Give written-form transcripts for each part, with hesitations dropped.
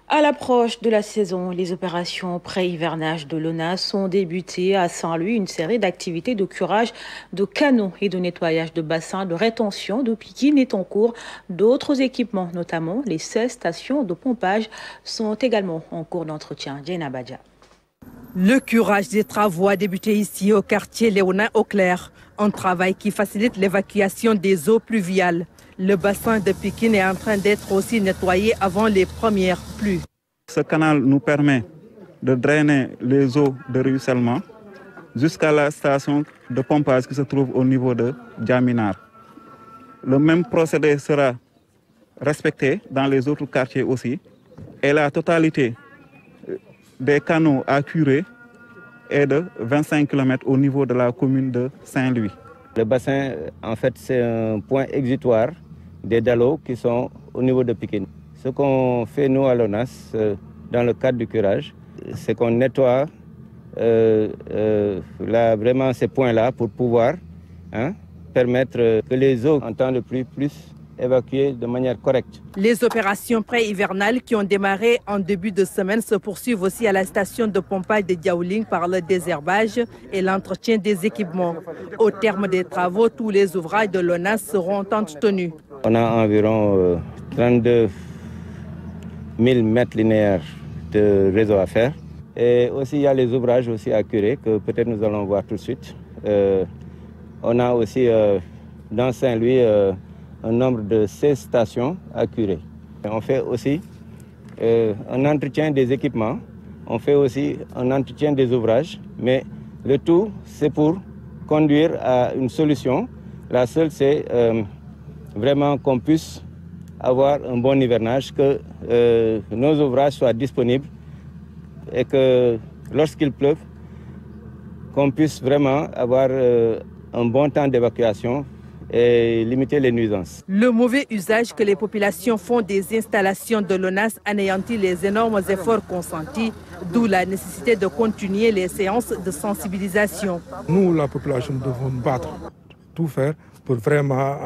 À l'approche de la saison, les opérations pré-hivernage de l'ONAS ont débuté à Saint-Louis. Une série d'activités de curage de canaux et de nettoyage de bassins de rétention de Pikine est en cours. D'autres équipements, notamment les 16 stations de pompage, sont également en cours d'entretien. Diana Badja. Le curage des travaux a débuté ici au quartier Léonin-Auclair, un travail qui facilite l'évacuation des eaux pluviales. Le bassin de Pikine est en train d'être aussi nettoyé avant les premières pluies. Ce canal nous permet de drainer les eaux de ruissellement jusqu'à la station de pompage qui se trouve au niveau de Djaminar. Le même procédé sera respecté dans les autres quartiers aussi. Et la totalité des canaux à curer est de 25 km au niveau de la commune de Saint-Louis. Le bassin, en fait, c'est un point exutoire des dallos qui sont au niveau de Pikine. Ce qu'on fait, nous, à l'ONAS, dans le cadre du curage, c'est qu'on nettoie vraiment ces points-là pour pouvoir permettre que les eaux en temps de pluie puissent évacuer de manière correcte. Les opérations pré-hivernales qui ont démarré en début de semaine se poursuivent aussi à la station de pompage de Diaoling par le désherbage et l'entretien des équipements. Au terme des travaux, tous les ouvrages de l'ONAS seront entretenus. On a environ 32 000 mètres linéaires de réseau à faire. Et aussi, il y a les ouvrages aussi à curer que peut-être nous allons voir tout de suite. On a aussi dans Saint-Louis un nombre de 16 stations à curer. On fait aussi un entretien des équipements, on fait aussi un entretien des ouvrages, mais le tout, c'est pour conduire à une solution. La seule, c'est vraiment qu'on puisse avoir un bon hivernage, que nos ouvrages soient disponibles et que lorsqu'il pleuve, qu'on puisse vraiment avoir un bon temps d'évacuation et limiter les nuisances. Le mauvais usage que les populations font des installations de l'ONAS anéantit les énormes efforts consentis, d'où la nécessité de continuer les séances de sensibilisation. Nous, la population, devons battre, tout faire pour vraiment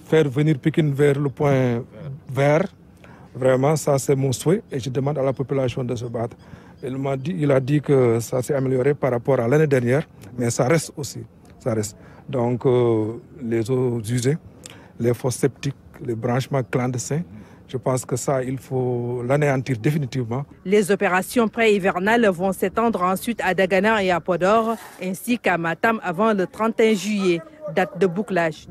faire venir Pikine vers le point vert. Vraiment, ça c'est mon souhait et je demande à la population de se battre. Il a dit que ça s'est amélioré par rapport à l'année dernière, mais ça reste aussi. Ça reste. Donc les eaux usées, les fosses septiques, les branchements clandestins, je pense que ça, il faut l'anéantir définitivement. Les opérations pré-hivernales vont s'étendre ensuite à Dagana et à Podor, ainsi qu'à Matam avant le 31 juillet, date de bouclage.